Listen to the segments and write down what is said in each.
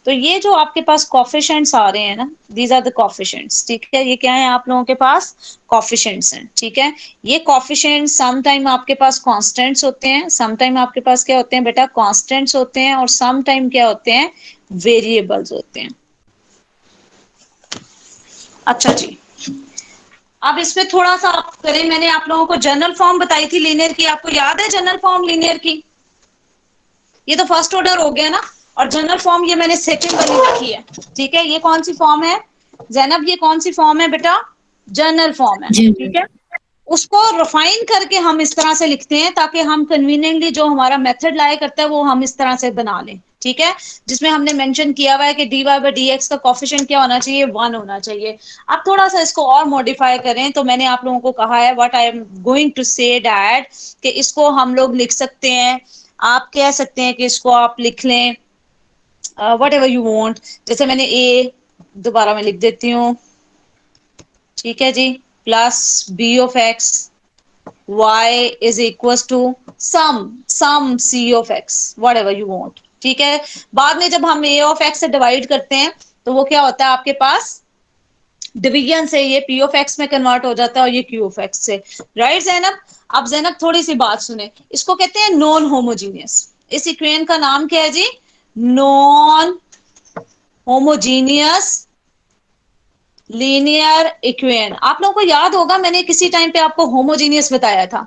तो ये जो आपके पास कोफिशिएंट्स आ रहे हैं ना, दीज आर द कोफिशिएंट्स, ठीक है। ये क्या है आप लोगों के पास? कोफिशिएंट्स हैं, ठीक है। ये कोफिशिएंट्स सम टाइम आपके पास कांस्टेंट्स होते हैं, सम टाइम आपके पास क्या होते हैं बेटा? कांस्टेंट्स होते हैं, और सम टाइम क्या होते हैं? वेरिएबल्स होते हैं। अच्छा जी, अब इसमें थोड़ा सा आप करें, मैंने आप लोगों को जनरल फॉर्म बताई थी लीनियर की, आपको याद है जनरल फॉर्म लीनियर की? ये तो फर्स्ट ऑर्डर हो गया ना, और जनरल फॉर्म ये मैंने सेकंड वाली लिखी है, ठीक है। ये कौन सी फॉर्म है जैनब? ये कौन सी फॉर्म है बेटा? जनरल फॉर्म है, जी ठीक है। उसको रिफाइन करके हम इस तरह से लिखते हैं ताकि हम कन्वीनियंटली जो हमारा मेथड लाया करता है वो हम इस तरह से बना लें, ठीक है। जिसमें हमने मेंशन किया हुआ है कि dy बाई डी एक्स का कोफिशिएंट क्या होना चाहिए? 1 होना चाहिए। अब थोड़ा सा इसको और मॉडिफाई करें तो मैंने आप लोगों को कहा है what I am going to say that कि इसको हम लोग लिख सकते हैं, आप कह सकते हैं कि इसको आप लिख लें वट एवर यू वॉन्ट। जैसे मैंने ए दोबारा मैं लिख देती हूँ, ठीक है जी, plus B of X y is equals to some c of x whatever you want, ठीक है। बाद में जब हम a of x से डिवाइड करते हैं तो वो क्या होता है आपके पास? डिवीजन से ये p of x में कन्वर्ट हो जाता है और ये q of x से, राइट जैनब? अब जैनब थोड़ी सी बात सुने, इसको कहते हैं नॉन होमोजीनियस। इस इक्वेशन का नाम क्या है जी? Non homogeneous linear equation. आप लोगों को याद होगा मैंने किसी टाइम पे आपको होमोजीनियस बताया था,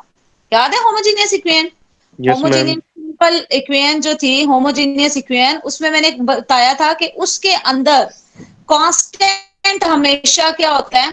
याद है? Homogeneous equation, yes ma'am. Homogeneous simple equation जो थी होमोजीनियस इक्वेशन, उसमें मैंने बताया था कि उसके अंदर कांस्टेंट हमेशा क्या होता है?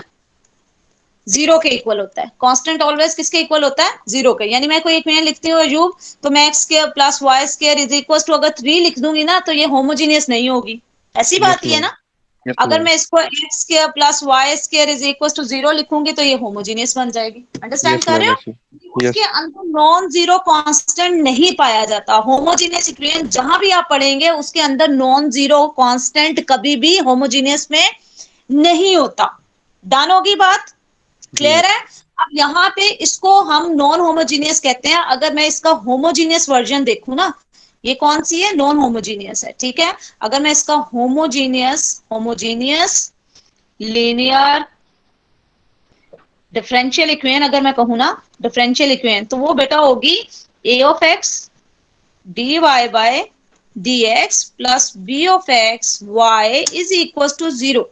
जीरो के इक्वल होता है। कांस्टेंट ऑलवेज किसके इक्वल होता है? जीरो के। यानी मैं कोई इक्वेशन लिखती हूँ अयूब, तो मैं x square plus y square is equal to अगर 3 लिख दूंगी ना तो ये होमोजीनियस नहीं होगी, ऐसी यस बात ही है मैम। ना। यस अगर मैम। मैं इसको x square plus y square is equal to 0 लिखूंगी तो ये होमोजीनियस बन जाएगी। अंडरस्टैंड यस कर रहे मैम। हो? ऐसे। उसके यस। अंदर नॉन जीरो कांस्टेंट नहीं पाया जाता। होमोजीनियस इक्वेशन जहां भी आप पढ़ेंगे उसके अंदर नॉन जीरो कांस्टेंट कभी भी होमोजीनियस में नहीं होता। डन होगी बात? जी। क्लियर है? अब यहाँ पे इसको हम नॉन होमोजीनियस कहते हैं। अगर मैं इसका होमोजीनियस वर्जन देखूं ना, ये कौन सी है? नॉन होमोजीनियस है, ठीक है। अगर मैं इसका होमोजीनियस लीनियर डिफरेंशियल इक्वेशन अगर मैं कहूँ ना, डिफरेंशियल इक्वेशन, तो वो बेटा होगी a of x d y by d x plus B of x y is equal to zero,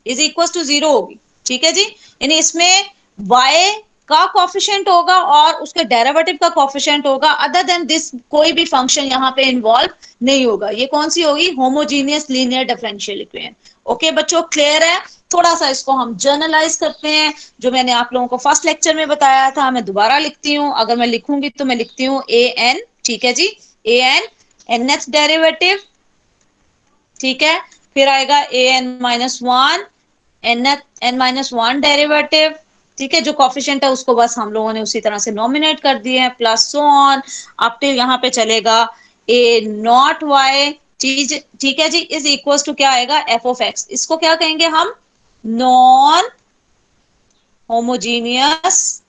is equal to zero होगी, ठीक है जी। यानी इसमें y का कोफिशिएंट होगा और उसके डेरिवेटिव का कोफिशिएंट होगा, अदर देन दिस कोई भी फंक्शन यहाँ पे इन्वॉल्व नहीं होगा। ये कौन सी होगी? Homogeneous linear differential equation. Okay बच्चों, क्लियर है? थोड़ा सा इसको हम जर्नलाइज करते हैं, जो मैंने आप लोगों को फर्स्ट लेक्चर में बताया था मैं दोबारा लिखती हूँ। अगर मैं लिखूंगी तो मैं लिखती हूँ ए एन, ठीक है जी, ए एन एनथ डेरिवेटिव, ठीक है। फिर आएगा A N minus one N minus one derivative, ठीक है। जो कॉफिशिएंट है उसको बस हम लोगों ने उसी तरह से नॉमिनेट कर दिए हैं, plus so on up till यहाँ पे चलेगा ए नॉट वाई चीज, ठीक है जी, इज इक्वल टू क्या आएगा? F of x. इसको क्या कहेंगे हम? नॉन होमोजीनियस,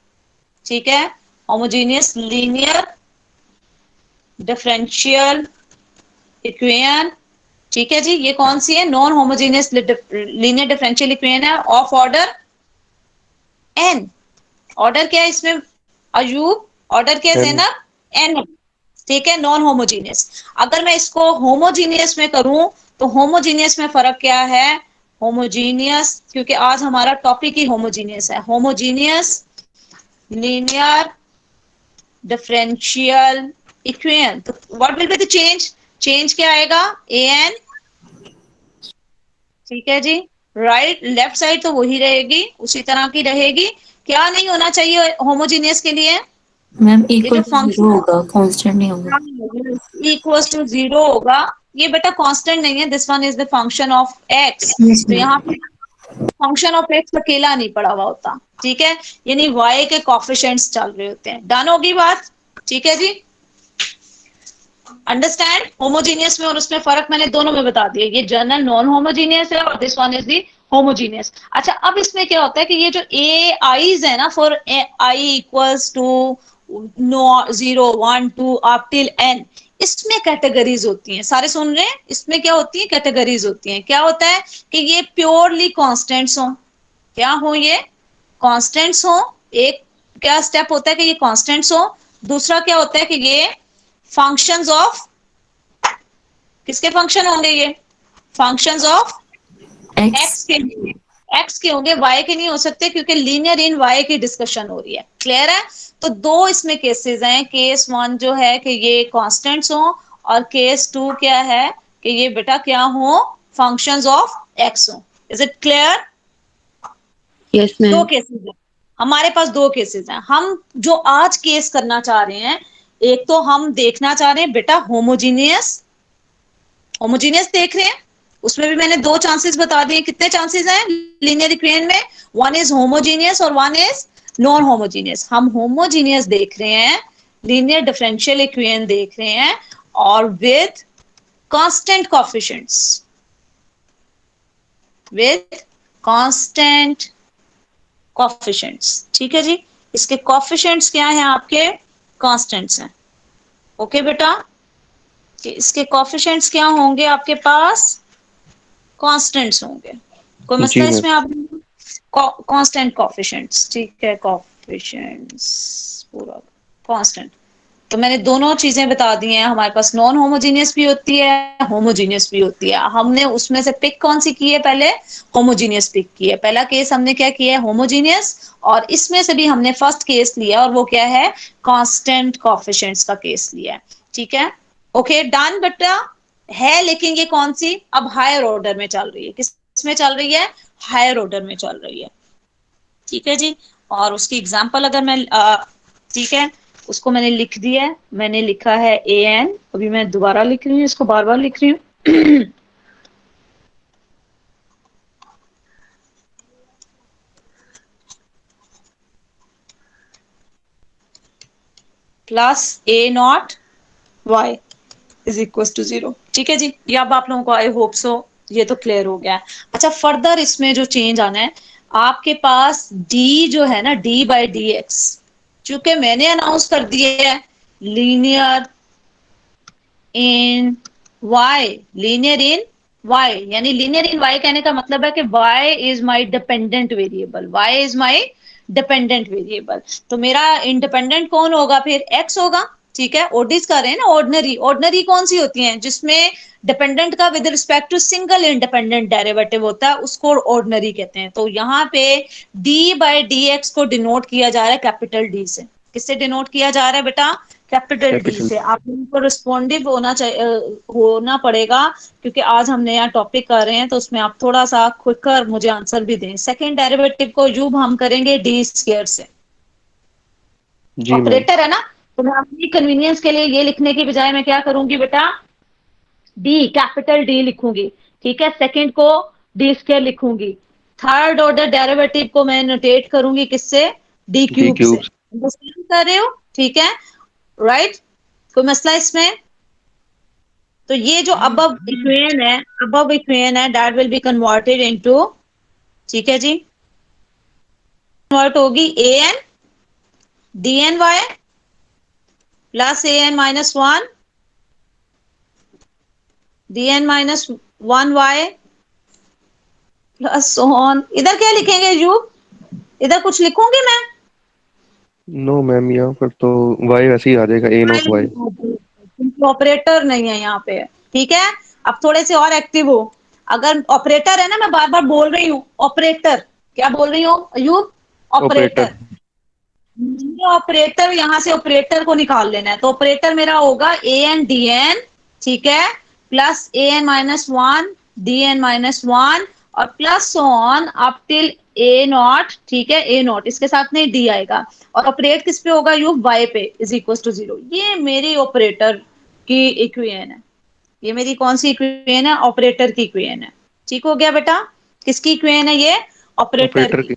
ठीक है, होमोजीनियस लीनियर डिफरेंशियल इक्वेशन, ठीक है जी। ये कौन सी है? Non homogeneous linear differential equation है ऑफ ऑर्डर एन। ऑर्डर क्या है इसमें अयूब? ऑर्डर क्या है एन। जैनब? एन, ठीक है, नॉन होमोजीनियस। अगर मैं इसको होमोजीनियस में करूं तो होमोजीनियस में फर्क क्या है? होमोजीनियस, क्योंकि आज हमारा टॉपिक ही होमोजीनियस है, होमोजीनियस लीनियर डिफरेंशियल इक्वेशन। तो what will be the change? Change क्या आएगा? ए एन, ठीक है जी, राइट लेफ्ट साइड तो वही रहेगी, उसी तरह की रहेगी। क्या नहीं होना चाहिए होमोजीनियस के लिए? मैम ये इक्वल जो टू जीरो फंक्शन होगा, कांस्टेंट नहीं होगा। इक्वल टू जीरो होगा, ये बेटा कांस्टेंट नहीं है, this one is the function of x. Yes तो मैम। यहाँ पे फंक्शन ऑफ एक्स अकेला नहीं पड़ा हुआ होता, ठीक है। यानी वाई के कॉफिशिएंट्स चल रहे होते हैं। डन होगी बात? ठीक है जी, अंडरस्टैंड? होमोजीनियस में और उसमें फर्क मैंने दोनों में बता दिया। ये जनरल नॉन होमोजीनियस है और this one is the homogeneous. अच्छा, अब इसमें क्या होता है कि ये जो ए आईज है ना, for i equals to no 0 1 2 up till n, इसमें कैटेगरीज होती हैं, सारे सुन रहे हैं, इसमें क्या होती है, कैटेगरीज होती हैं। क्या होता है कि ये प्योरली कांस्टेंट्स हो, क्या हो, ये कांस्टेंट्स हो। एक क्या स्टेप होता है कि ये कांस्टेंट्स हो। दूसरा क्या होता है कि ये फंक्शंस ऑफ, किसके फंक्शन होंगे, ये फंक्शंस ऑफ एक्स X. के, एक्स के होंगे, वाई के नहीं हो सकते क्योंकि लीनियर इन वाई की डिस्कशन हो रही है। क्लियर है? तो दो इसमें केसेस हैं। केस वन जो है कि ये कांस्टेंट्स हो, और केस टू क्या है कि ये बेटा क्या हो, फंक्शंस ऑफ एक्स हो। Is it clear? Yes, दो ma'am. केसेस हैं हमारे पास, दो केसेस हैं। हम जो आज केस करना चाह रहे हैं, एक तो हम देखना चाह रहे हैं बेटा होमोजीनियस, होमोजीनियस देख रहे हैं, उसमें भी मैंने दो चांसेस बता दिए। कितने चांसेस हैं लीनियर इक्वेशन में? वन इज होमोजीनियस और वन इज नॉन होमोजीनियस। हम होमोजीनियस देख रहे हैं, लीनियर डिफरेंशियल इक्वेशन देख रहे हैं, और with constant coefficients, with constant coefficients. ठीक है जी, इसके कोएफिशिएंट्स क्या हैं आपके? कांस्टेंट्स हैं। ओके बेटा, कि इसके कोएफिशिएंट्स क्या होंगे आपके पास? कांस्टेंट्स होंगे। कोई जी मसला मैम। इसमें? आप कांस्टेंट कोएफिशिएंट्स, ठीक है, कोएफिशिएंट्स पूरा कांस्टेंट। तो मैंने दोनों चीजें बता दी हैं, हमारे पास नॉन होमोजीनियस भी होती है, होमोजीनियस भी होती है। हमने उसमें से पिक कौन सी की है? पहले होमोजीनियस पिक की है। पहला केस हमने क्या किया है? होमोजीनियस। और इसमें से भी हमने फर्स्ट केस लिया, और वो क्या है? कांस्टेंट कोएफिशिएंट्स का केस लिया है। ठीक है, ओके डन बेटा है। लेकिन ये कौन सी अब हायर ऑर्डर में चल रही है? किस में चल रही है? हायर ऑर्डर में चल रही है। ठीक है जी, और उसकी एग्जांपल अगर मैं ठीक है, उसको मैंने लिख दिया है। मैंने लिखा है ए एन, अभी मैं दोबारा लिख रही हूँ, इसको बार बार लिख रही हूँ। Plus a naught y is equal to 0। ठीक है जी, ये अब आप लोगों को आई होप सो ये तो क्लियर हो गया है। अच्छा, फर्दर इसमें जो चेंज आना है, आपके पास डी जो है ना, डी बाई डी एक्स, चूंकि मैंने अनाउंस कर दिया है linear in y, linear in y, यानी लीनियर इन वाई कहने का मतलब है कि y is my dependent variable, y is my dependent variable. तो मेरा इंडिपेंडेंट कौन होगा फिर? एक्स होगा। ठीक है, ओडीज कर रहे हैं ना, ऑर्डिनरी। ऑर्डिनरी कौन सी होती हैं? जिसमें डिपेंडेंट का with respect to single independent derivative होता है, उसको ऑर्डिनरी कहते हैं। तो यहाँ पे डी बाई डी एक्स को डिनोट किया जा रहा है कैपिटल डी से। किससे डिनोट किया जा रहा है बेटा? Capital D capital. से। आप लोगों को रिस्पॉन्डिव होना चाहिए, होना पड़ेगा, क्योंकि आज हम नया टॉपिक कर रहे हैं, तो उसमें आप थोड़ा सा क्विकर मुझे आंसर भी दें। सेकंड डेरिवेटिव को यूब हम करेंगे डी स्क्वायर से। जी मैम। ऑपरेटर है ना, तो मैं अपनी कन्वीनियंस के लिए ये लिखने की बजाय मैं क्या करूंगी बेटा? डी, कैपिटल डी लिखूंगी। ठीक है, सेकंड को डी स्क्वायर लिखूंगी। थर्ड ऑर्डर डेरिवेटिव को मैं नोटेट करूंगी किससे? डी डी क्यूब से। क्यूब। अंडरस्टैंड कर रहे हो? ठीक है, राइट। कोई मसला इसमें? तो ये जो अबव इक्वेशन है that will be converted into, ठीक है जी, कन्वर्ट होगी A N D N Y plus A N minus one D N minus one Y plus on. इधर क्या लिखेंगे यू? इधर कुछ लिखूंगी मैं? नो मैम, यहाँ पर तो वाई वैसे ही आ जाएगा, ए नॉट वाई। ऑपरेटर नहीं है यहाँ पे। ठीक है, अब थोड़े से और एक्टिव हो। अगर ऑपरेटर है ना, मैं बार बार बोल रही हूँ ऑपरेटर, क्या बोल रही हूँ अयूब? ऑपरेटर। ऑपरेटर, यहाँ से ऑपरेटर को निकाल लेना है। तो ऑपरेटर मेरा होगा ए एन डी एन, ठीक है, plus A N minus one D N minus one, और plus on up till A naught. ठीक है, ए नॉट इसके साथ नहीं डी आएगा, और ऑपरेट किस पे होगा? यू वाई पे इज इक्वल टू 0। ये मेरी ऑपरेटर की इक्वेशन है। ये मेरी कौन सी इक्वेशन है? ऑपरेटर की इक्वेशन है। ठीक हो गया बेटा? किसकी इक्वेशन है ये? ऑपरेटर ऑपरेटर की। की।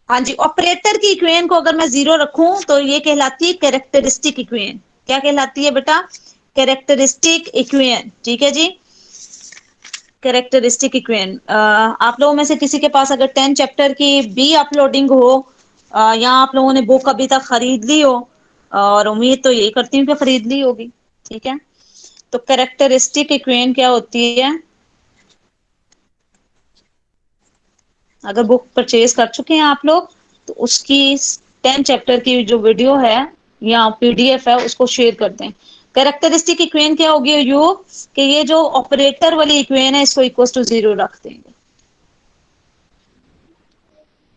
हाँ जी, ऑपरेटर की इक्वेशन को अगर मैं 0 रखूं तो ये कहलाती है कैरेक्टरिस्टिक इक्वेशन। क्या कहलाती है बेटा? Characteristic equation. ठीक है जी, कैरेक्टरिस्टिक इक्वेशन। आप लोगों में से किसी के पास अगर 10 चैप्टर की बी अपलोडिंग हो, या आप लोगों ने बुक अभी तक खरीद ली हो, और उम्मीद तो यही करती हूँ कि खरीद ली होगी। ठीक है, तो कैरेक्टरिस्टिक इक्वेशन क्या होती है? अगर बुक परचेज कर चुके हैं आप लोग तो उसकी 10 चैप्टर की जो वीडियो है या पीडीएफ है उसको शेयर कर दें। कैरेक्टरिस्टिक इक्वेशन क्या होगी यू कि ये जो ऑपरेटर वाली इक्वेशन है इसको इक्वल टू 0 रख देंगे।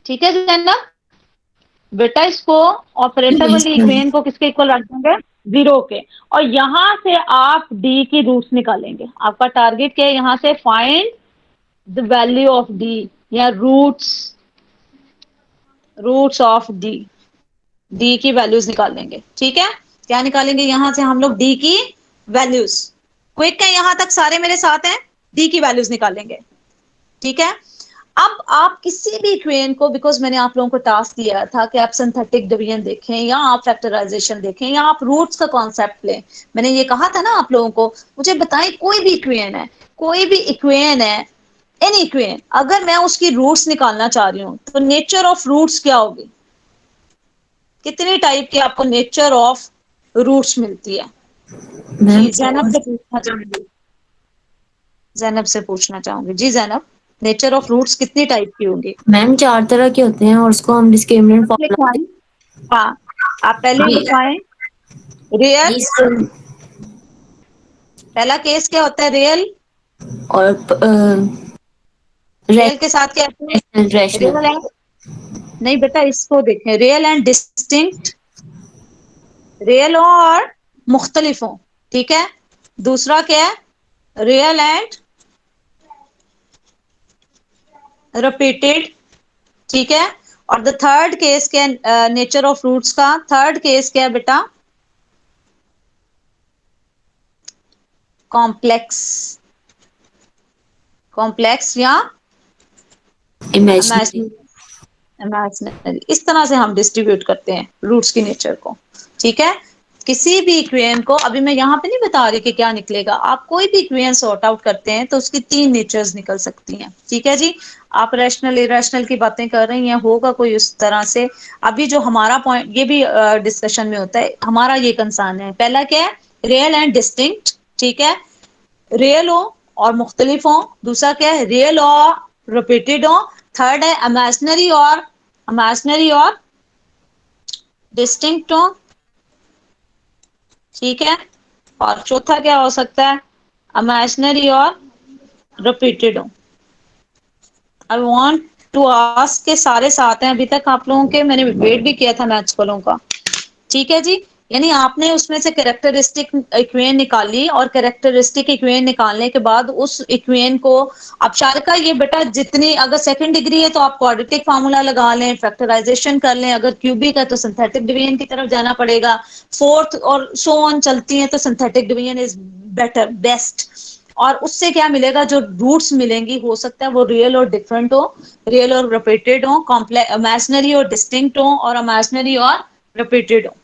ठीक है जैना बेटा, इसको ऑपरेटर Yes, वाली ma'am. इक्वेशन को किसके इक्वल रख देंगे? 0 के। और यहां से आप डी की रूट्स निकालेंगे। आपका टारगेट क्या है? यहां से find the value of D या रूट्स ऑफ डी। डी की वैल्यूज निकालेंगे। ठीक है, क्या निकालेंगे? यहां से हम लोग डी की वैल्यूज। क्विक है यहां तक? सारे मेरे साथ हैं? डी की वैल्यूज निकालेंगे। ठीक है, अब आप किसी भी इक्वेशन को, बिकॉज मैंने आप लोगों को टास्क दिया था कि आप सिंथेटिक डिवीजन देखें या आप फैक्टराइजेशन देखें या आप रूट्स का कॉन्सेप्ट लें। मैंने ये कहा था ना आप लोगों को, मुझे बताएं कोई भी इक्वेशन है, कोई भी इक्वेशन है, एनी इक्वेशन, अगर मैं उसकी रूट्स निकालना चाह रही हूं तो नेचर ऑफ रूट्स क्या होगी? कितनी टाइप की आपको नेचर ऑफ रूट्स मिलती है? मैम जी जैनब से पूछना चाहूंगी, जैनब से पूछना चाहूंगी। जी जैनब, नेचर ऑफ रूट्स कितनी टाइप की होंगी? मैम 4 तरह के होते हैं और उसको हम डिस्क्रिमिनेंट फॉर्मूला लिखवाएं। हाँ, आप पहले जी लिखवाएं। रियल, जी सर। पहला केस क्या होता है? रियल। और रियल के साथ क्या होता है? रैशनल रैशनल रियल एंड, नहीं बेटा इसको देखें, रियल एंड डिस्टिंक्ट, रियल हो और मुख्तलिफ हो। ठीक है, दूसरा क्या है? Real and repeated. ठीक है, और द थर्ड केस क्या है? नेचर ऑफ रूट्स का थर्ड केस क्या है बेटा? कॉम्प्लेक्स। कॉम्प्लेक्स या इमेजिनरी। इमेजिनरी। इस तरह से हम डिस्ट्रीब्यूट करते हैं रूट्स की नेचर को। ठीक है, किसी भी इक्वेशन को, अभी मैं यहाँ पे नहीं बता रही कि क्या निकलेगा, आप कोई भी इक्वेशन सॉर्ट आउट करते हैं तो उसकी 3 नेचर्स निकल सकती हैं। ठीक है जी, आप रैशनल इरेशनल की बातें कर रही हैं, होगा कोई उस तरह से। अभी जो हमारा पॉइंट, ये भी डिस्कशन में होता है, हमारा ये कंसर्न है। पहला क्या है? Real and distinct. ठीक है, रियल हो और मुख्तलिफ हो। दूसरा क्या है? रियल और रिपीटेड हो। थर्ड है इमेजिनरी और डिस्टिंक्ट हो। ठीक है, और चौथा क्या हो सकता है? इमेजिनरी और रिपीटेड हो। आई वॉन्ट टू आस्क के सारे साथ हैं अभी तक आप लोगों के, मैंने वेट भी किया था मैथ्स वालों का। ठीक है जी, यानी आपने उसमें से कैरेक्टरिस्टिक इक्वेशन निकाली और कैरेक्टरिस्टिक इक्वेशन निकालने के बाद उस इक्वेशन को, अब शारिका ये बेटा जितनी, अगर सेकंड डिग्री है तो आप क्वाड्रेटिक फार्मूला लगा लें, फैक्टराइजेशन कर लें, अगर क्यूबिक है तो सिंथेटिक डिवीजन की तरफ जाना पड़ेगा, फोर्थ और सो ऑन चलती है तो synthetic division is better, best. और उससे क्या मिलेगा? जो रूट्स मिलेंगी हो सकता है वो रियल और डिफरेंट हो, रियल और रिपीटेड हो, कॉम्प्लेक्स इमेजिनरी और डिस्टिंक्ट हो, और इमेजिनरी और रिपीटेड हो।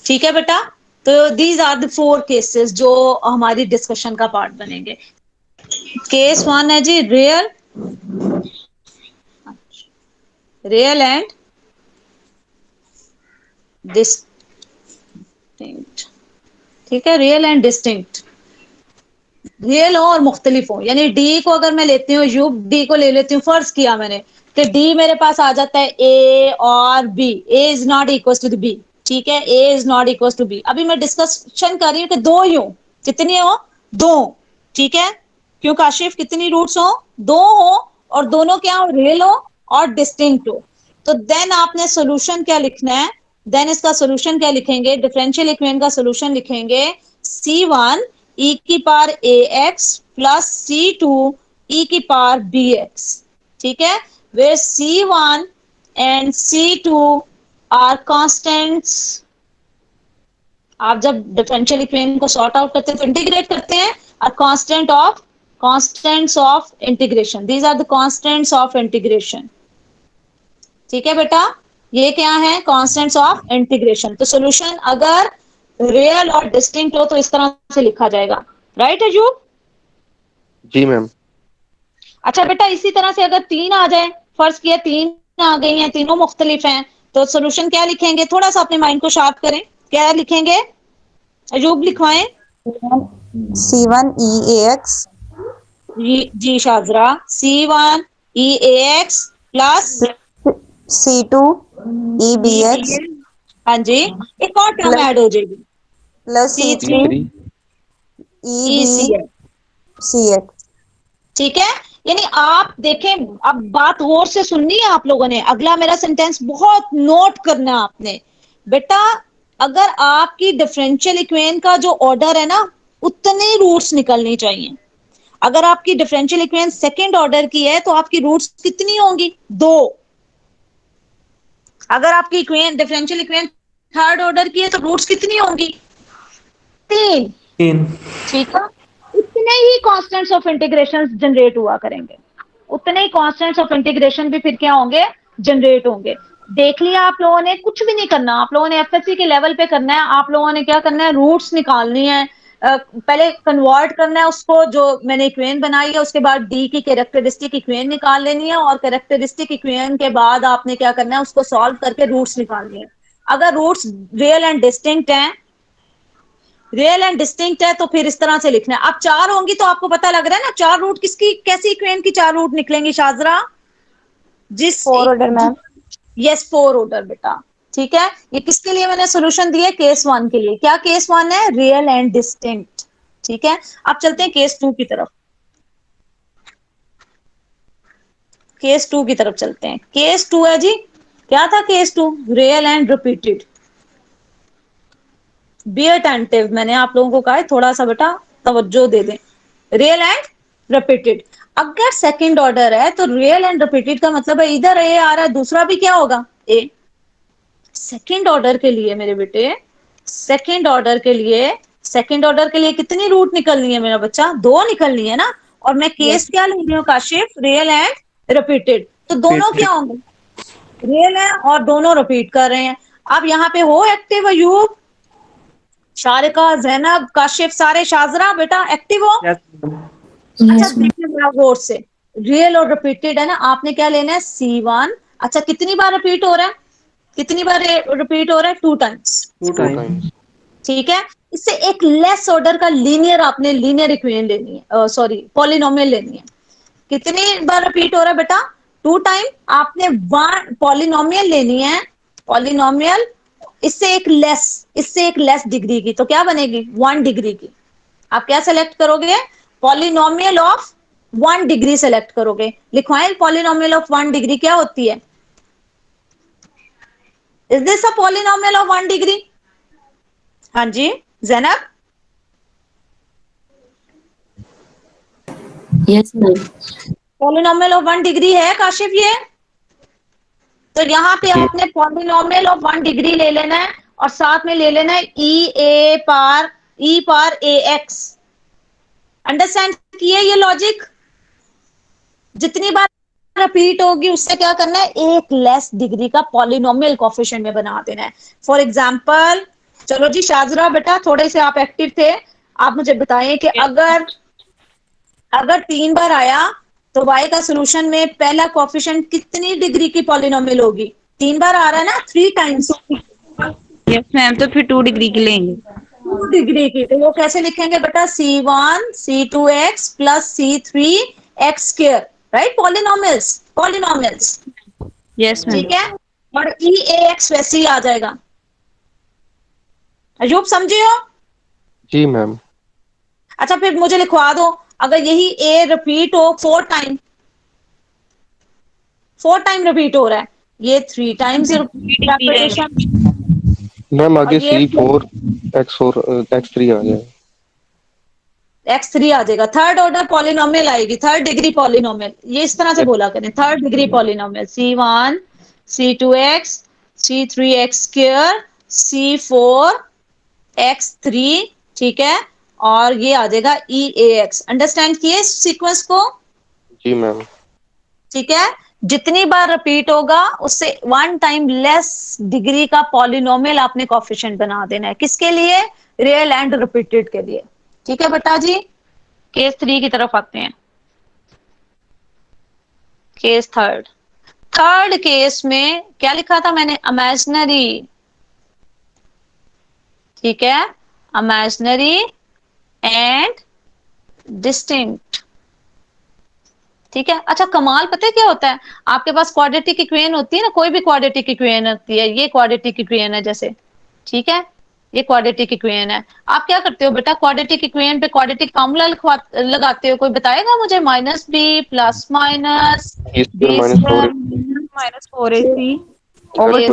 ठीक है बेटा, तो दीज आर द 4 केसेस जो हमारी डिस्कशन का पार्ट बनेंगे। केस 1 है जी रियल, रियल एंड डिस्टिंक्ट। ठीक है, रियल एंड डिस्टिंक्ट, रियल हो और मुख्तलिफ हो। यानी डी को अगर मैं लेती हूँ, यू डी को ले लेती हूँ, फर्ज किया मैंने कि डी मेरे पास आ जाता है ए और B, A is not equal to the B. ठीक है, A is not equal to B. अभी मैं डिस्कशन कर रही हूँ कि दो ही हो, कितनी हो? 2। ठीक है, क्यों काशिफ? कितनी रूट्स हो? 2 हो, और दोनों क्या हो? रियल हो और डिस्टिंक्ट हो। तो देन आपने सोल्यूशन क्या लिखना है? देन इसका सोल्यूशन क्या लिखेंगे? डिफरेंशियल इक्वेशन का सोल्यूशन लिखेंगे C1 e की power ax plus C2 e की पावर bx। ठीक है, where C1 and C2 are constants। आप जब डिफरेंशियल इक्वेशन को सॉर्ट आउट करते हैं तो इंटीग्रेट करते हैं, और constants of integration, these are the constants of integration. ठीक है बेटा, ये क्या है? Constants of integration. तो सॉल्यूशन अगर रियल और डिस्टिंक्ट हो तो इस तरह से लिखा जाएगा। राइट अजूब? जी मैम। अच्छा बेटा, इसी तरह से अगर 3 आ जाए, फर्ज किया 3 आ गई हैं, तीनों मुख्तलिफ हैं, तो सॉल्यूशन क्या लिखेंगे? थोड़ा सा अपने माइंड को शार्प करें। क्या लिखेंगे? अयूब लिखवाएं। C1EAX जी शाजरा, C1EAX प्लस C2EBX हाँ जी, एक और टर्म प्लस ऐड हो जाएगी, plus C3 C3 ECX। EBCX। ठीक है, यानी आप देखें, अब बात गौर से सुननी है आप लोगों ने, अगला मेरा सेंटेंस बहुत नोट करना है आपने बेटा। अगर आपकी डिफरेंशियल इक्वेशन का जो ऑर्डर है ना, उतने रूट्स निकलनी चाहिए। अगर आपकी डिफरेंशियल इक्वेशन सेकंड ऑर्डर की है तो आपकी रूट्स कितनी होंगी? 2। अगर आपकी equation differential equation third order की है तो रूट्स कितनी होंगी? 3। 3। ठीक है, उतने ही कांस्टेंट्स ऑफ इंटीग्रेशन जनरेट हुआ करेंगे, उतने ही कांस्टेंट्स ऑफ इंटीग्रेशन भी फिर क्या होंगे? जनरेट होंगे। देख लिया आप लोगों ने, कुछ भी नहीं करना, आप लोगों ने एफएससी के लेवल पे करना है। आप लोगों ने क्या करना है? रूट्स निकालनी है, पहले कन्वर्ट करना है उसको, जो मैंने इक्वेशन बनाई है उसके बाद डी की कैरेक्टरिस्टिक इक्वेशन निकाल लेनी है, और कैरेक्टरिस्टिक इक्वेशन के बाद आपने क्या करना है? उसको सॉल्व करके रूट्स निकालनी है। अगर रूट्स रियल एंड डिस्टिंक्ट हैं, रियल एंड डिस्टिंक्ट है, तो फिर इस तरह से लिखना है। अब 4 होंगी तो आपको पता लग रहा है ना 4 रूट किसकी, कैसी इक्वेशन की 4 रूट निकलेंगी शाजरा? जिस 4 ऑर्डर मैम। यस 4 ऑर्डर बेटा। ठीक है, ये किसके लिए मैंने सोल्यूशन दिए? केस 1 के लिए। क्या केस 1 है? Real and distinct. ठीक है, अब चलते हैं केस 2 की तरफ। केस 2 की तरफ चलते हैं। केस 2 है जी, क्या था case 2? Real and repeated. Be attentive, मैंने आप लोगों को कहा है थोड़ा सा बेटा तवज्जो दे दें। रियल एंड रिपीटेड, अगर सेकंड ऑर्डर है तो रियल एंड रिपीटेड का मतलब है इधर ए आ रहा है, दूसरा भी क्या होगा? ए। सेकंड ऑर्डर के लिए मेरे बेटे, सेकंड ऑर्डर के लिए, सेकंड ऑर्डर के लिए कितनी रूट निकलनी है मेरा बच्चा? 2 निकलनी है ना। और मैं केस क्या ले रही हूँ काशिफ? Real and repeated. तो दोनों क्या होंगे? रियल है और दोनों रिपीट कर रहे हैं। अब यहाँ पे हो एक्टिव अयूब, शारिका, जैनब, काशिफ, सारे, शाजरा बेटा एक्टिव हो। यस अच्छा Yes, ma'am. देखिए बड़ा गौर से, रियल और रिपीटेड है ना, आपने क्या लेना है? C1। अच्छा कितनी बार रिपीट हो रहा है? कितनी बार रिपीट हो रहा है? 2 टाइम्स। 2 2 टाइम। times ठीक है, इससे एक लेस ऑर्डर का लीनियर, आपने लीनियर इक्वेशन लेनी है, सॉरी पॉलिनोमियल लेनी है। कितनी बार रिपीट हो रहा है बेटा? 2 टाइम। आपने वन पॉलिनोमियल लेनी है, पॉलिनोमियल, इससे एक लेस डिग्री की, तो क्या बनेगी? 1 डिग्री की। आप क्या सेलेक्ट करोगे? पॉलिनोमियल ऑफ 1 डिग्री सेलेक्ट करोगे। लिखवाएं, पॉलिनोमियल ऑफ 1 डिग्री क्या होती है? Is this a polynomial of 1 degree? हाँ जी Zainab, Yes, ma'am. Polynomial of 1 degree है काशिफ ये? तो यहाँ पे जी आपने पॉलिनोमियल ऑफ 1 डिग्री ले लेना है, और साथ में ले लेना है ई पार ए एक्स। अंडरस्टैंड किए ये लॉजिक? जितनी बार रिपीट होगी उससे क्या करना है? एक लेस डिग्री का पॉलिनोमियल कोफिशिएंट में बना देना है। फॉर एग्जांपल, चलो जी शाजरा बेटा, थोड़े से आप एक्टिव थे, आप मुझे बताएं कि अगर अगर 3 बार आया तो y का सोल्यूशन में पहला कोफिशिएंट कितनी डिग्री की पॉलिनोमियल होगी? 3 बार आ रहा है ना, 3 टाइम्स। यस मैम, तो फिर 2 डिग्री की लेंगे। 2 डिग्री की, तो वो कैसे लिखेंगे बेटा? C1 C2x plus C3 x square, right? Polynomials, polynomials. Yes ma'am. ठीक है, और ई ए एक्स वैसे ही आ जाएगा। अयूब समझे हो? जी मैम। अच्छा फिर मुझे लिखवा दो, अगर यही ए रिपीट हो 4 टाइम, 4 टाइम रिपीट हो रहा है, ये 3 टाइम्स रेपिटेशन, मैम और आगे ये C4 X4 X3 आ जाए। x3 आ जाएगा। थर्ड ऑर्डर पॉलिनोमियल आएगी, थर्ड डिग्री पॉलिनोमियल, ये इस तरह से बोला करें, third degree polynomial. C1 C2x C3x square C4 x3, ठीक है, और ये आ जाएगा ई ए एक्स। अंडरस्टैंड किए इस सीक्वेंस को? जी मैम। ठीक है, जितनी बार रिपीट होगा उससे 1 टाइम लेस डिग्री का पॉलिनोमियल आपने कोफिशिएंट बना देना है। किसके लिए? रियल एंड रिपीटेड के लिए। ठीक है बेटा जी, केस 3 की तरफ आते हैं। केस थर्ड, थर्ड केस में क्या लिखा था मैंने? इमेजिनरी ठीक है, इमेजिनरी एंड डिस्टिंक्ट। ठीक है, अच्छा कमाल पता है क्या होता है, आपके पास क्वाड्रेटिक इक्वेशन होती है ना, कोई भी क्वाड्रेटिक इक्वेशन होती है, ये क्वाड्रेटिक इक्वेशन है जैसे, ठीक है, ये क्वाड्रेटिक इक्वेशन है। आप क्या करते हो बेटा, क्वाड्रेटिक इक्वेशन पे क्वाड्रेटिक फॉर्मूला लगाते हो, कोई बताएगा मुझे? Minus B plus minus E square B minus 4 minus 4ac over Yes.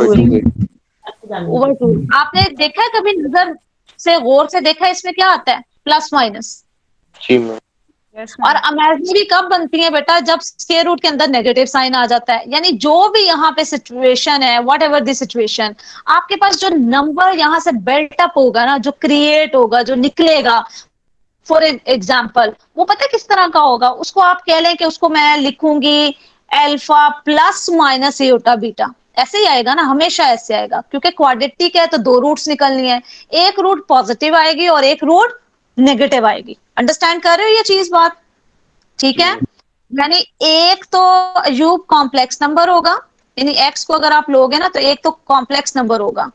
2 over 2। आपने देखा है कभी, नजर से गौर से देखा है इसमें क्या आता है, प्लस माइनस। जी मैम। और इमेजिनरी कब बनती है बेटा, जब स्क्वायर रूट के अंदर नेगेटिव साइन आ जाता है। यानी जो भी यहाँ पे सिचुएशन है, वट एवर द सिचुएशन, आपके पास जो नंबर यहाँ से बिल्टअप होगा ना, जो क्रिएट होगा, जो निकलेगा, फॉर एग्जाम्पल, वो पता है किस तरह का होगा, उसको आप कह लें कि उसको मैं लिखूंगी alpha plus minus aorta beta, ऐसे ही आएगा ना, हमेशा ऐसे आएगा, क्योंकि क्वाड्रेटिक है तो दो रूट्स निकलनी है, एक रूट पॉजिटिव आएगी और एक रूट नेगेटिव आएगी। अंडरस्टैंड कर रहे हो ये चीज बात? ठीक है, यानी एक तो अयूब कॉम्प्लेक्स नंबर होगा, यानी एक्स को अगर आप लोगे ना तो एक तो कॉम्प्लेक्स नंबर होगा,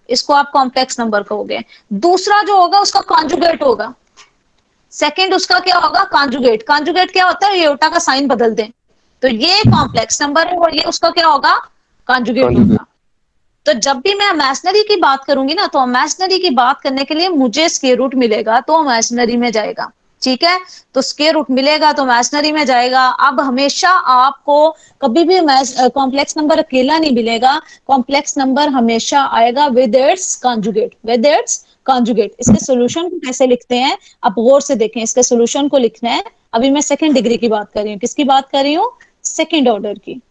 इसको आप कॉम्प्लेक्स नंबर कहोगे। दूसरा जो होगा उसका कॉन्जुगेट होगा, सेकंड उसका क्या होगा, कॉन्जुगेट। कॉन्जुगेट क्या होता है, एयोटा का साइन बदल दें, तो ये कॉम्प्लेक्स नंबर है और ये उसका क्या होगा, कॉन्जुगेट होगा। तो जब भी मैं इमेजिनरी की बात करूंगी ना, तो इमेजिनरी की बात करने के लिए मुझे स्क्वायर रूट मिलेगा तो इमेजिनरी में जाएगा। ठीक है, तो स्क्वायर रूट मिलेगा तो इमेजिनरी में जाएगा। अब हमेशा आपको कभी भी कॉम्प्लेक्स नंबर अकेला नहीं मिलेगा, कॉम्प्लेक्स नंबर हमेशा आएगा with its conjugate, with its conjugate. इसके सोल्यूशन को कैसे लिखते हैं, आप गौर से देखें, इसके सोल्यूशन को लिखना है। अभी मैं सेकंड डिग्री की बात कर रही हूँ, किसकी बात कर रही हूँ, सेकंड ऑर्डर की।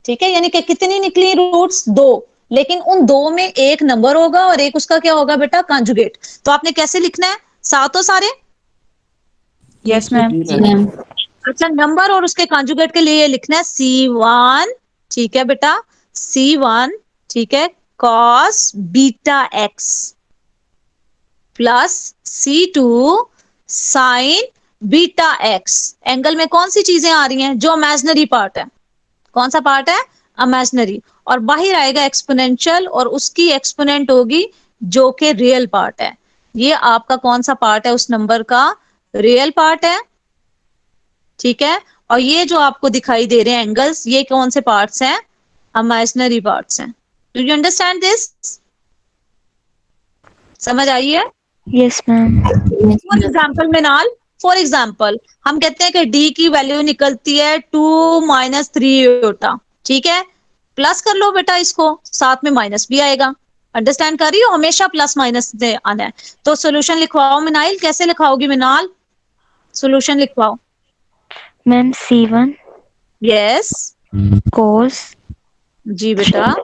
ठीक है, यानी कि कितनी निकली रूट्स, दो, लेकिन उन दो में एक नंबर होगा और एक उसका क्या होगा बेटा, कॉन्जुगेट। तो आपने कैसे लिखना है, सातों सारे? Yes ma'am. मैम अच्छा, नंबर और उसके कॉन्जुगेट के लिए लिखना है C1, ठीक है बेटा, C1, ठीक है, cos beta x plus C2 sin beta x। Angle में कौन सी चीजें आ रही हैं, जो इमेजिनरी पार्ट है, कौन सा पार्ट है, इमेजिनरी, और बाहर आएगा एक्सपोनेंशियल और उसकी एक्सपोनेंट होगी जो कि रियल पार्ट है। ये आपका कौन सा पार्ट है उस नंबर का, रियल पार्ट है। ठीक है, और ये जो आपको दिखाई दे रहे हैं एंगल्स, ये कौन से पार्ट्स हैं, इमेजिनरी पार्ट्स हैं। Do you understand this? समझ आई है? Yes ma'am. For example Minal, for example हम कहते हैं कि डी की वैल्यू निकलती है 2 माइनस 3 एयोटा। ठीक है, प्लस कर लो बेटा इसको, साथ में माइनस भी आएगा। अंडरस्टैंड कर रही हो, हमेशा प्लस माइनस से आना है। तो सोल्यूशन लिखवाओ मिनाइल, कैसे लिखवाओगी मिनाल, सोल्यूशन लिखवाओ। मैम C1 यस, cos जी बेटा,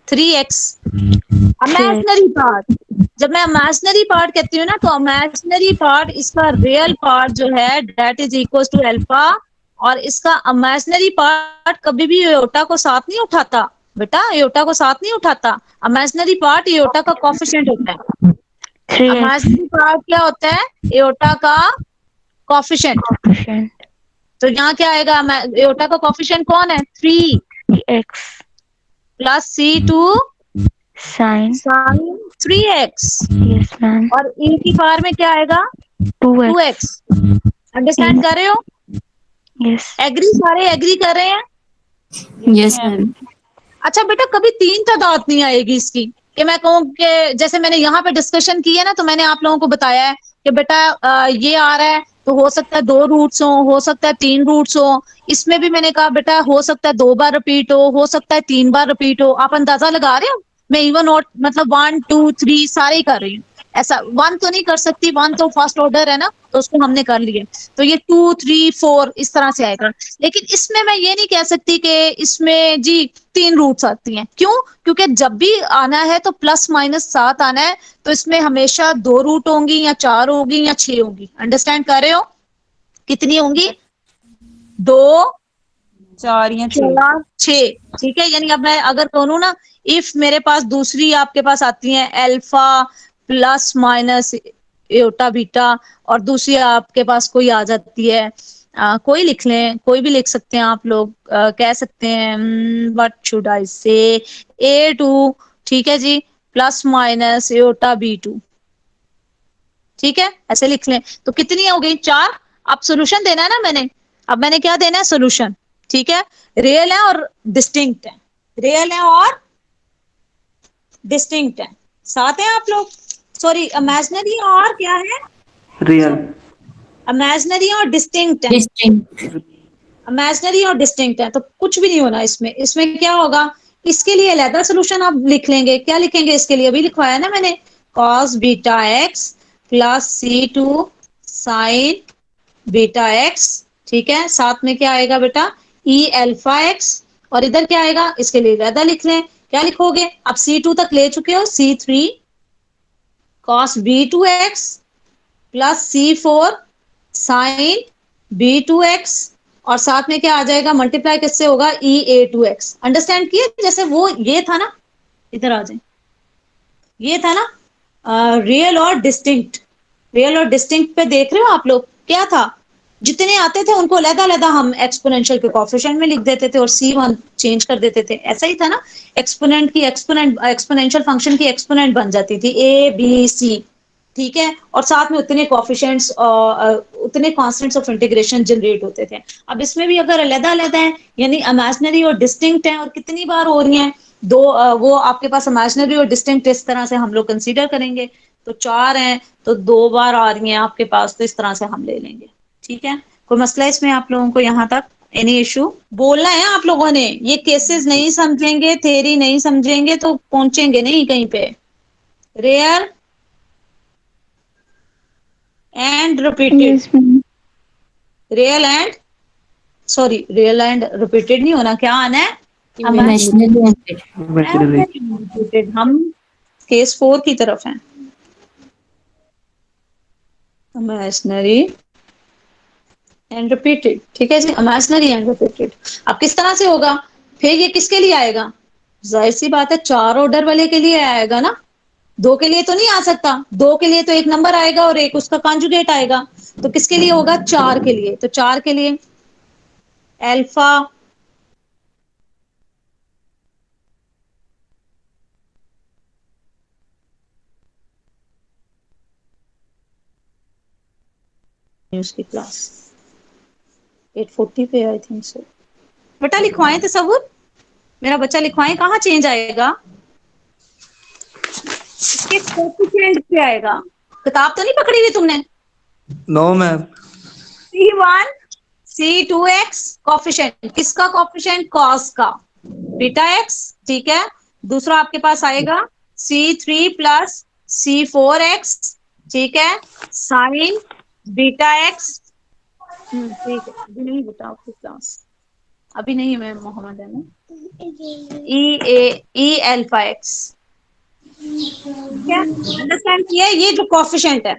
3x इमेजिनरी पार्ट। जब मैं इमेजिनरी पार्ट कहती हूँ ना, तो इमेजिनरी पार्ट इसका रियल पार्ट जो है that is equal to alpha, और इसका इमेजिनरी पार्ट कभी भी एयोटा को साथ नहीं उठाता बेटा, एयोटा को साथ नहीं उठाता। इमेजिनरी पार्ट एयोटा का कोएफिशिएंट होता है। 3x इमेजिनरी पार्ट क्या होता है, एयोटा का कोएफिशिएंट। coefficient तो यहाँ क्या आएगा, एयोटा का कोएफिशिएंट कौन है, 3x plus C2 sin sine 3x, yes ma'am और e की पावर में क्या आएगा, 2x 2x। अंडरस्टैंड कर रहे हो, यस एग्री, सारे एग्री कर रहे हैं? यस मैम अच्छा बेटा, कभी तीन तादाद नहीं आएगी इसकी, कि मैं कहूँ कि जैसे मैंने यहाँ पे डिस्कशन की है ना, तो मैंने आप लोगों को बताया है कि बेटा ये आ रहा है तो हो सकता है 2 रूट्स हो सकता है 3 रूट्स हो। इसमें भी मैंने कहा बेटा हो सकता है 2 बार रिपीट हो सकता है 3 बार रिपीट हो। आप अंदाजा लगा रहे हो, मैं इवन और मतलब 1 2 3 सारे ही कर रही हूँ। ऐसा 1 तो नहीं कर सकती, 1 तो फर्स्ट ऑर्डर है ना, तो उसको हमने कर लिया, तो ये 2 3 4 इस तरह से आएगा। लेकिन इसमें मैं ये नहीं कह सकती कि इसमें जी 3 रूट्स आती हैं। क्यों? क्योंकि जब भी आना है तो प्लस माइनस 7 आना है, तो इसमें हमेशा 2 रूट होंगी या 4 होगी या 6 होंगी। अंडरस्टैंड कर रहे हो, कितनी होंगी, 2 4 या 6। ठीक है, यानी अब मैं अगर कहूँ ना, इफ मेरे पास दूसरी आपके पास आती है alpha plus minus aorta beta, और दूसरी आपके पास कोई आ जाती है, कोई लिख लें, कोई भी लिख सकते हैं आप लोग, कह सकते हैं व्हाट शुड आई से A2, ठीक है जी, प्लस माइनस एयोटा B2। ठीक है, ऐसे लिख लें। तो कितनी हो गई? 4। अब सोल्यूशन देना है ना मैंने, अब मैंने क्या देना है? सोल्यूशन। ठीक है, रियल है और डिस्टिंक्ट है, रियल है और डिस्टिंक्ट है। साथ हैं आप लोग? सॉरी, इमेजिनरी और क्या है? रियल। इमेजिनरी और डिस्टिंक्ट है, डिस्टिंक्ट। इमेजिनरी और डिस्टिंक्ट है, तो कुछ भी नहीं होना इसमें। इसमें क्या होगा? इसके लिए अलहदा सोल्यूशन आप लिख लेंगे। क्या लिखेंगे इसके लिए? अभी लिखवाया ना मैंने, cos beta x plus C2 sin beta x। ठीक है, साथ में क्या आएगा बेटा? E alpha x। और इधर क्या आएगा? इसके लिए अलहदा लिख लें। क्या लिखोगे? अब C2 तक ले चुके हो, C3 cos B2x plus C4 sin B2x, और साथ में क्या आ जाएगा? मल्टीप्लाई किससे होगा? EA2x। अंडरस्टैंड किए? जैसे वो ये था ना, इधर आ जाए, ये था ना रियल और डिस्टिंक्ट। रियल और डिस्टिंक्ट पे देख रहे हो आप लोग? क्या था? जितने आते थे उनको अलग-अलग हम एक्सपोनेंशियल के कोएफिशिएंट में लिख देते थे और C1 चेंज कर देते थे। ऐसा ही था ना, एक्सपोनेंट की एक्सपोनेंशियल फंक्शन की एक्सपोनेंट बन जाती थी A B C। ठीक है, और साथ में उतने कोएफिशिएंट्स उतने कांस्टेंट्स ऑफ इंटीग्रेशन जनरेट होते थे। अब इसमें भी अगर अलग-अलग है, यानी इमेजिनरी और डिस्टिंक्ट है, और कितनी बार हो रही हैं? दो। वो आपके पास इमेजिनरी और डिस्टिंक्ट इस तरह से हम लोग कंसीडर करेंगे। तो 4 हैं, तो 2 बार आ रही हैं आपके पास, तो इस तरह से हम ले लेंगे। ठीक है, कोई मसला इसमें आप लोगों को यहाँ तक? Any issue? बोलना है आप लोगों ने। ये केसेस नहीं समझेंगे, थ्योरी नहीं समझेंगे तो पहुंचेंगे नहीं कहीं पे। Real and repeated, Yes, ma'am. Real and, sorry, real and repeated नहीं होना, क्या आना है? Imaginary imaginary. रिपीटेड। हम केस 4 की तरफ हैं। Imaginary and repeated. ठीक है जी, इमेजिनरी एंड रिपीटेड। अब किस तरह से होगा? फिर ये किसके लिए आएगा? जाहिर सी बात है 4 ऑर्डर वाले के लिए आएगा ना, 2 के लिए तो नहीं आ सकता। 2 के लिए तो एक नंबर आएगा और एक उसका कॉन्जुगेट आएगा। तो किसके लिए होगा? 4 के लिए। तो 4 के लिए अल्फा उसकी क्लास 840 पे आई थिंक सो। बेटा लिखवाएं तसव्वुर, मेरा बच्चा लिखवाएं। कहाँ चेंज आएगा? इसके कोएफिशिएंट पे आएगा। किताब तो नहीं पकड़ी हुई तुमने? No ma'am. C1 C2x coefficient, किसका कोएफिशिएंट? कॉस का, बीटा x। ठीक है, दूसरा आपके पास आएगा C3 प्लस C4x। ठीक है, साइन बीटा x। ठीक है, अभी नहीं बेटा आपकी क्लास, अभी नहीं, मैं मोहम्मद है ना। E alpha x। ठीक है, अंडरस्टैंड किया? ये जो कोएफिशिएंट है,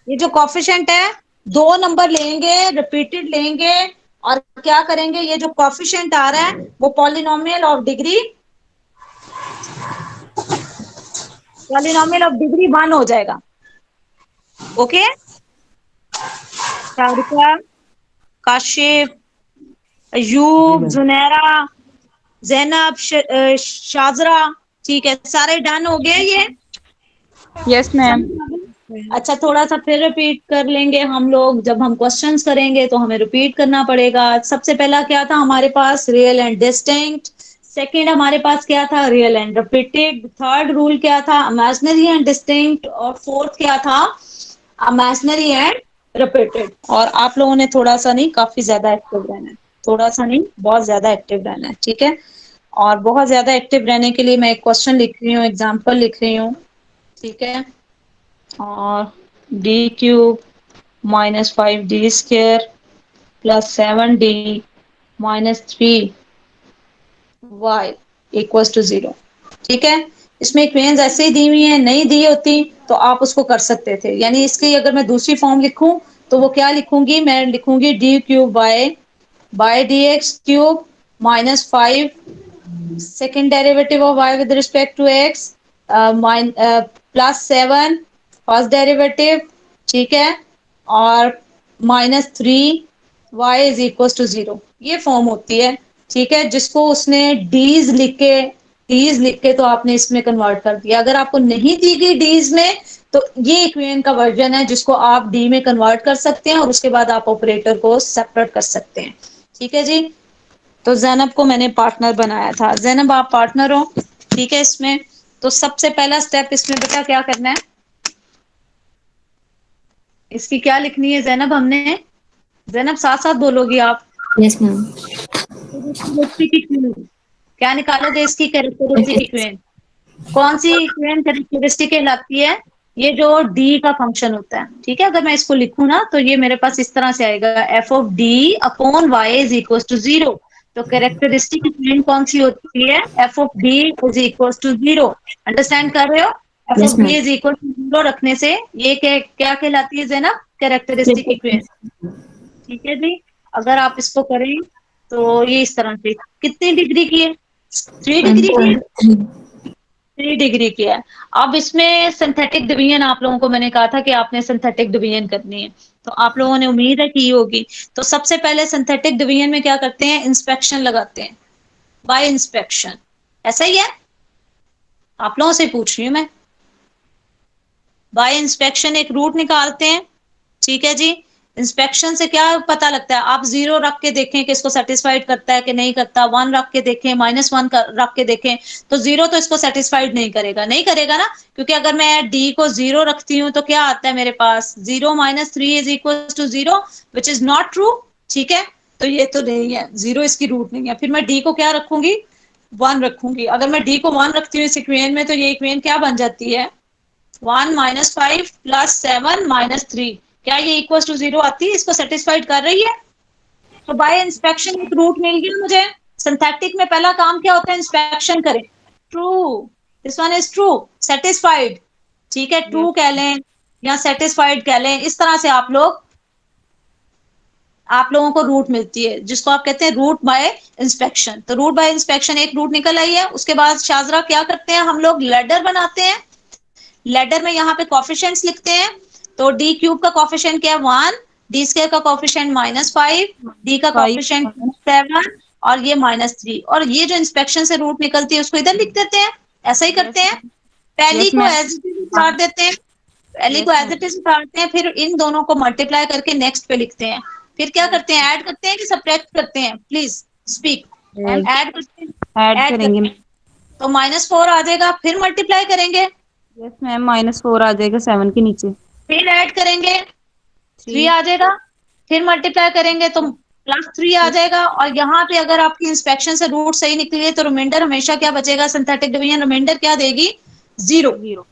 ये जो कोएफिशिएंट है, 2 नंबर लेंगे, रिपीटेड लेंगे, और क्या करेंगे? ये जो कोएफिशिएंट आ रहा है वो पॉलिनोमियल ऑफ डिग्री 1 हो जाएगा। ओके, शारिका, काशिफ, अयूब, जुनैरा, जैनब, शाजरा। ठीक है, सारे डन हो गए ये? Yes, ma'am. अच्छा, थोड़ा सा फिर रिपीट कर लेंगे हम लोग। जब हम क्वेश्चंस करेंगे तो हमें रिपीट करना पड़ेगा। सबसे पहला क्या था हमारे पास? Real and distinct. सेकंड हमारे पास क्या था? Real and repeated. Third rule क्या था? Imaginary and distinct. और फोर्थ क्या था? Imaginary and repeated. और आप लोगों ने थोड़ा सा नहीं, काफी ज्यादा एक्टिव रहना है। थोड़ा सा नहीं, बहुत ज्यादा एक्टिव रहना है। ठीक है, और बहुत ज्यादा एक्टिव रहने के लिए मैं एक क्वेश्चन लिख रही हूँ, एग्जाम्पल लिख रही हूँ। ठीक है, और d cube minus 5d square plus 7d minus 3y equals to 0। ठीक है, इसमें इक्वेशंस ऐसे ही दी हुई हैं, नहीं दी होती तो आप उसको कर सकते थे। यानी इसकी अगर मैं दूसरी फॉर्म लिखूं तो वो क्या लिखूंगी? मैं लिखूंगी d cube by d x cube minus 5 second derivative of y with respect to x plus 7 first derivative. ठीक है, और minus 3y is equal to 0। ये फॉर्म होती है। ठीक है, जिसको उसने डीज लिख के डीज लिख के तो आपने इसमें कन्वर्ट कर दिया। अगर आपको नहीं दी गई डीज में तो ये इक्वेशन का वर्जन है जिसको आप डी में कन्वर्ट कर सकते हैं और उसके बाद आप ऑपरेटर को सेपरेट कर सकते हैं। ठीक है जी। तो जैनब को मैंने पार्टनर बनाया था। जैनब आप पार्टनर हो, ठीक है। इसमें तो सबसे पहला स्टेप इसमें बेटा क्या करना है, इसकी क्या लिखनी है जैनब हमने? जैनब साथ साथ बोलोगी आप। Yes ma'am. क्या निकालोगे इसकी कैरेक्टरिस्टिक इक्वेशन? कौन सी इक्वेशन कैरेक्टरिस्टिक कहलाती है? ये जो डी का फंक्शन होता है। ठीक है, अगर मैं इसको लिखूं ना तो ये मेरे पास इस तरह से आएगा, f of d upon y is equal to 0। तो कैरेक्टरिस्टिक इक्वेशन कौन सी होती है? F of d is equal to 0। Understand कर रहे हो? F Yes, of ma'am. D is equal to 0 रखने से ये क्या कहलाती है जैनब? Characteristic equation. ठीक है जी। अगर आप इसको करें तो ये इस तरह से, कितनी डिग्री की है? 3 डिग्री की है। 3 डिग्री की है। अब इसमें सिंथेटिक डिवीजन आप लोगों को मैंने कहा था कि आपने सिंथेटिक डिवीजन करनी है, तो आप लोगों ने उम्मीद है की होगी। तो सबसे पहले सिंथेटिक डिवीजन में क्या करते हैं? इंस्पेक्शन लगाते हैं, बाय इंस्पेक्शन। ऐसा ही है, आप लोगों से पूछ रही हूँ मैं। बाय इंस्पेक्शन एक रूट निकालते हैं। ठीक है जी। इंस्पेक्शन से क्या पता लगता है? आप 0 रख के देखें कि इसको सेटिस्फाइड करता है कि नहीं करता, 1 रख के देखें, -1 रख के देखें, तो 0 तो इसको सेटिस्फाइड नहीं करेगा, नहीं करेगा ना, क्योंकि अगर मैं डी को 0 रखती हूँ तो क्या आता है मेरे पास? 0 - 3 is equal to 0, which is not true. ठीक है, तो ये तो नहीं है, 0 इसकी रूट नहीं है। फिर मैं डी को क्या रखूंगी? 1 रखूंगी। अगर मैं डी को 1 रखती हूँ इस इक्वेशन में तो ये इक्वेशन क्या बन जाती है? 1 - 5 + 7 - 3। क्या ये इक्वल टू 0 आती है? इसको सेटिस्फाइड कर रही है? तो बाय इंस्पेक्शन एक रूट मिल गया मुझे। सिंथेटिक में पहला काम क्या होता है? इंस्पेक्शन करें। True, this one is true, satisfied. ठीक है, ट्रू कह लें या सेटिस्फाइड कह लें, इस तरह से आप लोगों को रूट मिलती है, जिसको आप कहते हैं रूट बाय इंस्पेक्शन। तो रूट बाय इंस्पेक्शन एक रूट निकल आई है। उसके बाद शाजरा क्या करते हैं? हम लोग लैडर बनाते हैं। लैडर में यहाँ पे कॉफिशिएंट्स लिखते हैं। तो डी क्यूब का कॉफिशिएंट क्या है? 1, डी स्क्वायर का कॉफिशिएंट -5, डी का कॉफिशिएंट 7 और ये -3। और ये जो इंस्पेक्शन से रूट निकलती है उसको इधर लिख देते हैं। ऐसा ही करते हैं। पहली को एज इट इज उतार देते हैं, पहली को एज इट इज उतारते हैं, फिर इन दोनों को मल्टीप्लाई करके नेक्स्ट पे लिखते हैं। फिर क्या करते हैं? ऐड करते हैं कि सब्ट्रैक्ट करते हैं? Please speak. ऐड करते हैं, ऐड करेंगे। तो -4 आ जाएगा। फिर मल्टीप्लाई करेंगे, यस मैम, -4 आ जाएगा 7 के नीचे। फिर ऐड करेंगे, 3 आ जाएगा। फिर मल्टीप्लाई करेंगे तो +3 आ जाएगा। और यहाँ पे अगर आपकी इंस्पेक्शन से रूट सही निकली है तो रिमाइंडर हमेशा क्या बचेगा? सिंथेटिक डिवीजन रिमाइंडर क्या देगी? 0।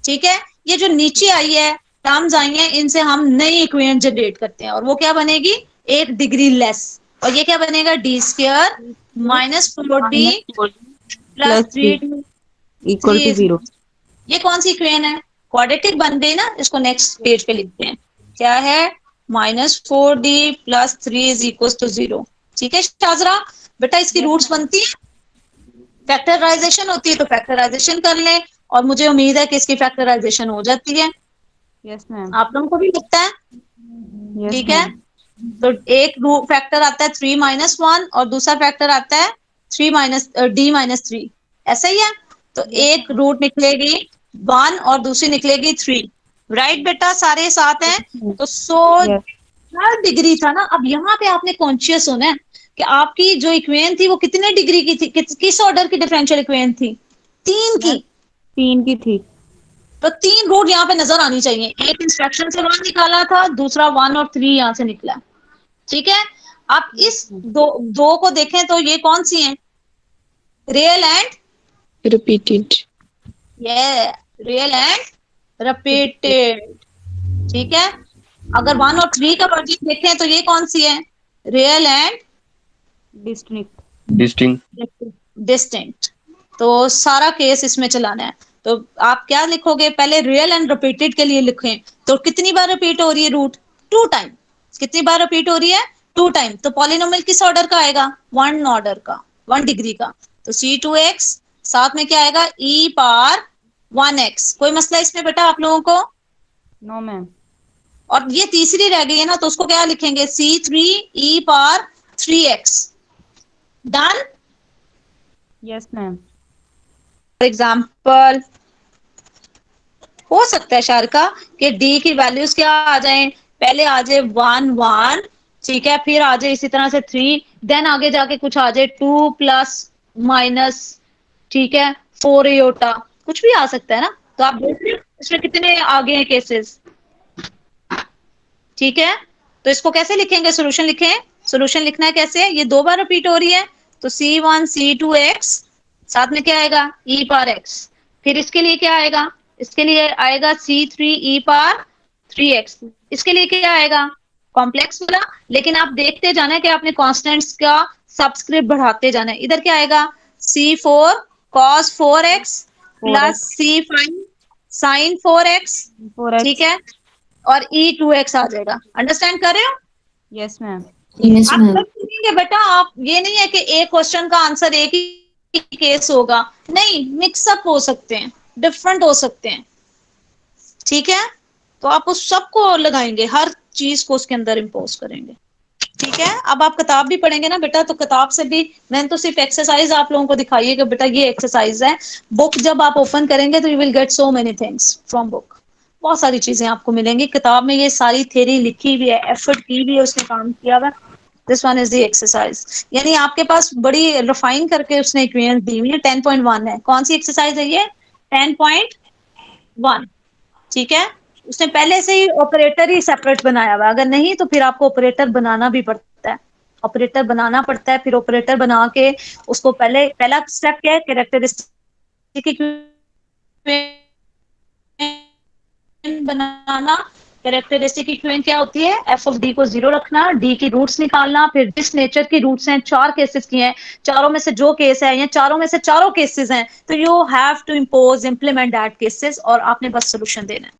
ठीक है, ये जो नीचे आई है टर्म्स आई हैं, इनसे हम नई इक्वेशन जनरेट करते हैं और वो क्या बनेगी? 1 डिग्री लेस। और ये क्या बनेगा? D square -4d + 3 equal to 0। ये कौन सी इक्वेशन है? क्वाड्रेटिक बन गई ना। इसको नेक्स्ट पेज पे लिखते हैं। क्या है? -4d + 3 is equal to 0। ठीक है शाजरा, बेटा इसकी रूट्स बनती है, फैक्टराइजेशन होती है तो फैक्टराइजेशन कर लें, और मुझे उम्मीद है कि इसकी फैक्टराइजेशन हो जाती है। Yes ma'am. आप लोगों को भी लगता है? Yes, ठीक है, ma'am. तो एक फैक्टर आता है 3 - 1 और दूसरा फैक्टर आता है d - 3। ऐसा ही है। तो एक रूट निकलेगी 1 और दूसरी निकलेगी 3। राइट बेटा, सारे साथ हैं। तो 100 डिग्री था ना। अब यहाँ पे आपने कॉन्शियस होना है कि आपकी जो इक्वेशन थी वो कितने डिग्री की थी, किस ऑर्डर की डिफरेंशियल इक्वेशन थी? 3 की। 3 की थी। तो 3 रूट यहाँ पे नजर आनी चाहिए। एक इंस्ट्रक्शन से 1 निकाला था, दूसरा 1 और 3 यहाँ से निकला। ठीक है, आप इस दो को देखें तो ये कौन सी हैं? Real and repeated. ये रियल एंड रिपीटेड। ठीक है, अगर 1 और 3 का वर्जन देखें तो ये कौन सी है? Real and distinct. तो सारा केस इसमें चलाना है। तो आप क्या लिखोगे? पहले रियल एंड रिपीटेड के लिए लिखें। तो कितनी बार रिपीट हो रही है रूट? 2 टाइम। कितनी बार रिपीट हो रही है? 2 टाइम। तो पॉलिनोमियल किस ऑर्डर का आएगा? 1 ऑर्डर का, 1 डिग्री का। तो c2x साथ में क्या आएगा? e⁻1x। कोई मसला इसमें बेटा आप लोगों को? No ma'am. और ये तीसरी रह गई है ना, तो उसको क्या लिखेंगे? c3 e⁻3x। Done? Yes ma'am. Example हो सकता है शारिका कि डी की वैल्यूज क्या आ जाए, पहले आ जाए 1 1, ठीक है, फिर आ जाए इसी तरह से 3, देन आगे जाके कुछ आ जाए 2 प्लस माइनस, ठीक है, 4 एयोटा, कुछ भी आ सकता है ना। तो आप देखिए इसमें कितने आगे हैं केसेस, ठीक है। तो इसको कैसे लिखेंगे, सोल्यूशन लिखें। सोल्यूशन लिखना है कैसे, ये 2 बार रिपीट हो रही है, तो C1 C2x, साथ में क्या आएगा e पावर x, फिर इसके लिए क्या आएगा, इसके लिए आएगा C3 e पावर 3x, इसके लिए क्या आएगा कॉम्प्लेक्स वाला, लेकिन आप देखते जाना है कि आपने कॉन्स्टेंट्स का सबस्क्रिप्ट बढ़ाते जाना है। इधर क्या आएगा C4 cos 4x plus C5 sin 4x, 4x. ठीक है, और E2x आ जाएगा। अंडरस्टैंड कर रहे हो? Yes, ma'am. यस आप मैम। कर सकेंगे बेटा, आप ये नहीं है कि एक क्वेश्चन का आंसर एक ही केस होगा, नहीं, मिक्सअप हो सकते हैं, डिफरेंट हो सकते हैं, ठीक है। तो आप उस सबको लगाएंगे, हर चीज को उसके अंदर इम्पोज करेंगे, ठीक है। अब आप किताब भी पढ़ेंगे ना बेटा, तो किताब से भी, मैंने तो सिर्फ एक्सरसाइज आप लोगों को दिखाई है कि बेटा ये एक्सरसाइज है। बुक जब आप ओपन करेंगे तो you will get so many things from book, बहुत सारी चीजें आपको मिलेंगी। किताब में ये सारी थ्योरी लिखी हुई है, एफर्ट की हुई है, उसने काम किया हुआ। This one is the exercise, यानी आपके पास बड़ी रिफाइन करके उसने इक्वेशंस दी हुई है। 10.1 है, कौन सी एक्सरसाइज है ये, 10.1, ठीक है। उसने पहले से ही ऑपरेटर ही सेपरेट बनाया हुआ है, अगर नहीं तो फिर आपको ऑपरेटर बनाना भी पड़ता है, ऑपरेटर बनाना पड़ता है, फिर ऑपरेटर बना के उसको पहला स्टेप क्या है, कैरेक्टरिस्टिक बनाना। कैरेक्टरिस्टिक इक्वेशन क्या होती है, एफ ऑफ डी को 0 रखना, डी की रूट्स निकालना, फिर जिस नेचर की रूट्स हैं, 4 केसेस की हैं, चारों में से जो केस है या चारों में से चारों केसेस हैं, तो you have to impose implement that cases, और आपने बस सोल्यूशन देना है।